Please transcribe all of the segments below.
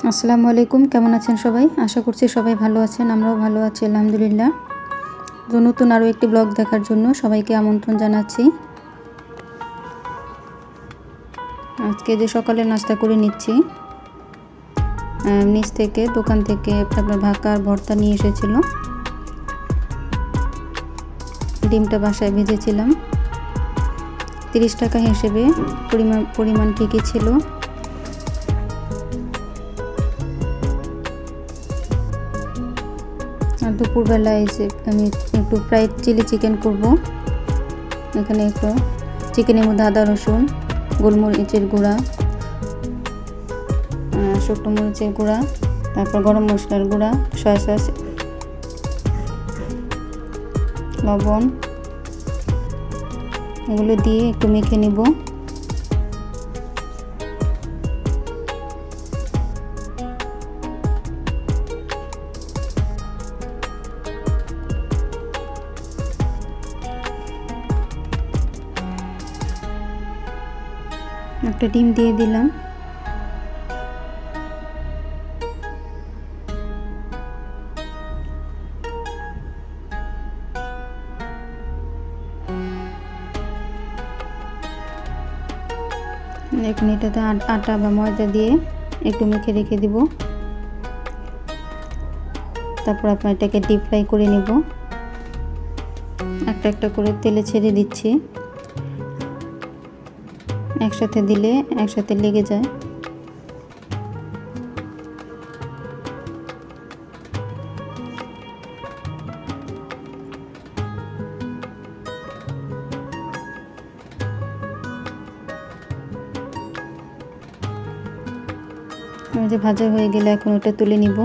আসসালামু আলাইকুম, কেমন আছেন সবাই? আশা করছি সবাই ভালো আছেন। আমরাও ভালো আছি আলহামদুলিল্লাহ। তো নতুন আরও একটি ব্লগ দেখার জন্য সবাইকে আমন্ত্রণ জানাচ্ছি। আজকে যে সকালে নাস্তা করে নিচ্ছি, নিচ থেকে দোকান থেকে আপনার ভাকা আর ভর্তা নিয়ে এসেছিল। ডিমটা বাসায় ভেজেছিলাম। 30 টাকা হিসেবে পরিমাণ ঠিকই ছিল। আর দুপুরবেলায় এসে আমি একটু ফ্রাইড চিলি চিকেন করব। এখানে একটু চিকেনের মধ্যে আদা রসুন, গোলমরিচের গুঁড়া, শুকনো মরিচের গুঁড়া, তারপর গরম মশলার গুঁড়া, সয়া সস, লবণ, এগুলো দিয়ে একটু মেখে নিব। একটা ডিম দিয়ে দিলাম। এখন এটাতে আটা বা ময়দা দিয়ে একটু মেখে রেখে দিব। তারপর আপনার এটাকে ডিপ ফ্রাই করে নেব। একটা একটা করে তেলে ছেড়ে দিচ্ছি। একসাথে দিলে একসাথে লেগে যায়। যে ভাজা হয়ে গেলে এখন ওটা তুলে নিব।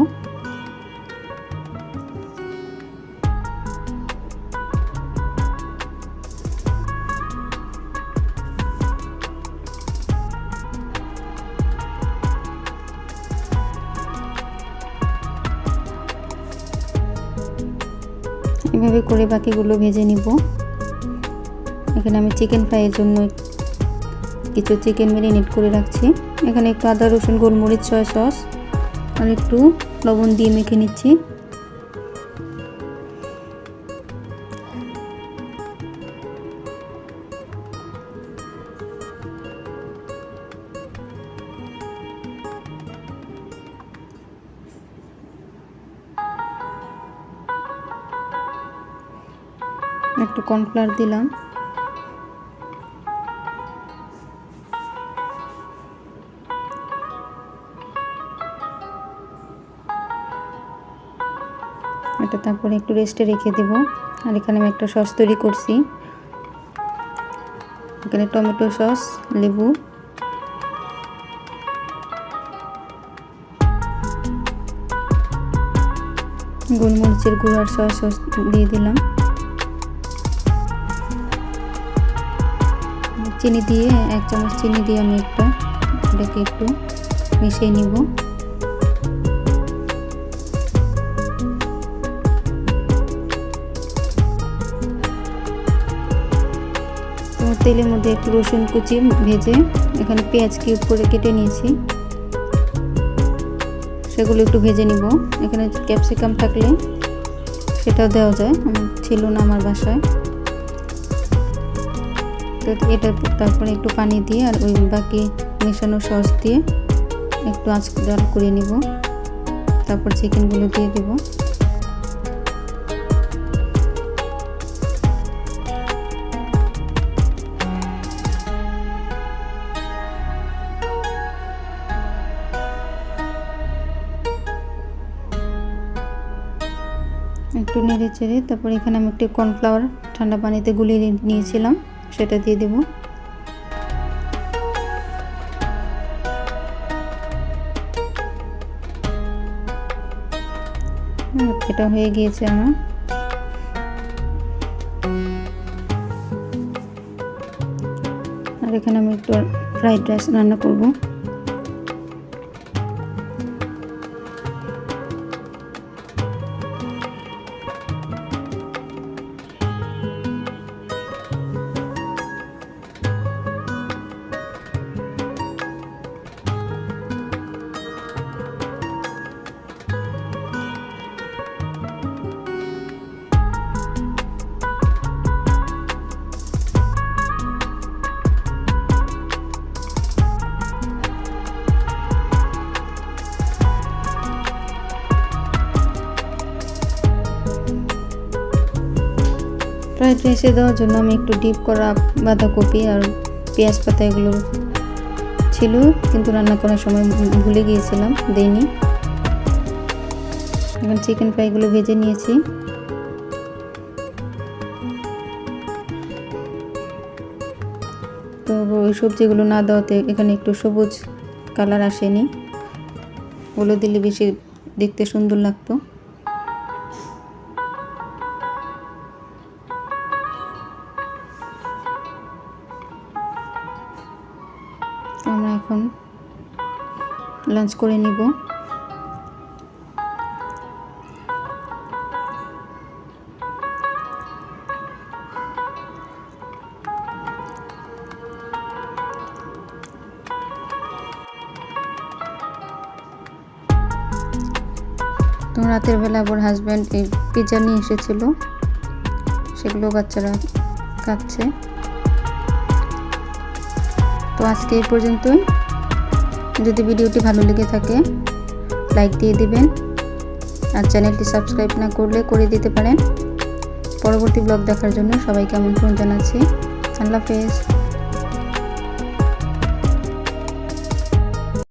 এভাবে করে বাকিগুলো ভেজে নিব। এখানে আমি চিকেন ফ্রাইয়ের জন্য কিছু চিকেন ম্যারিনেট করে রাখছি। এখানে একটু আদা রসুন গোলমরিচ সয়া সস আর একটু লবণ দিয়ে মেখে নিচ্ছি। একটু কর্নফ্লাওয়ার দিলাম। এটা তারপরে একটু রেস্টে রেখে দেব। আর এখানে আমি একটা সস তৈরি করছি। এখানে টমেটো সস, লেবু, গোলমরিচের গুঁড়ার সয়া সস দিয়ে দিলাম। চিনি দিয়ে 1 চামচ চিনি দিয়ে আমি এটাকে একটু মিশিয়ে নিব। তেলের মধ্যে একটু রসুন কুচি ভেজে এখানে পেঁয়াজ কিউব করে কেটে নিয়েছি, সেগুলো একটু ভেজে নিব। এখানে ক্যাপসিকাম থাকলে সেটাও দেওয়া যায়, ছিল না আমার বাসায়। তো এটা তারপরে একটু পানি দিয়ে আর ওই বাকি মেশানো সস দিয়ে একটু আঁচড়াল করে নিব। তারপর চিকেনগুলো দিয়ে দেব। একটু নেড়ে চেড়ে তারপর এখানে আমি একটু কর্নফ্লাওয়ার ঠান্ডা পানিতে গুলিয়ে নিয়েছিলাম, সেটা দিয়ে দেব। এটা হয়ে গিয়েছে আমার। আর এখানে আমি একটু ফ্রাইড রাইস রান্না করব। ফ্রাইড রাইসে দেওয়ার জন্য আমি একটু ডিপ করা বাঁধাকপি আর পেঁয়াজ পাতা এগুলো ছিল, কিন্তু রান্না করার সময় ভুলে গিয়েছিলাম, দেইনি। এখন চিকেন ফ্রাইগুলো ভেজে নিয়েছি। তো ওই সবজিগুলো না দেওয়াতে এখানে একটু সবুজ কালার আসেনি, ওগুলো দিলে বেশি দেখতে সুন্দর লাগতো। আমরা এখন লাঞ্চ করে নিব। তো রাতের বেলা ওর হাজব্যান্ড এই পিৎজা নিয়ে এসেছিল, সেগুলো বাচ্চারা খাচ্ছে। তো আজকে এই পর্যন্তই। যদি ভিডিওটি ভালো লেগে থাকে লাইক দিয়ে দিবেন, আর চ্যানেলটি সাবস্ক্রাইব না করলে করে দিতে পারেন। পরবর্তী ব্লগ দেখার জন্য সবাইকে আমন্ত্রণ জানাচ্ছি। আল্লাহ হাফেজ।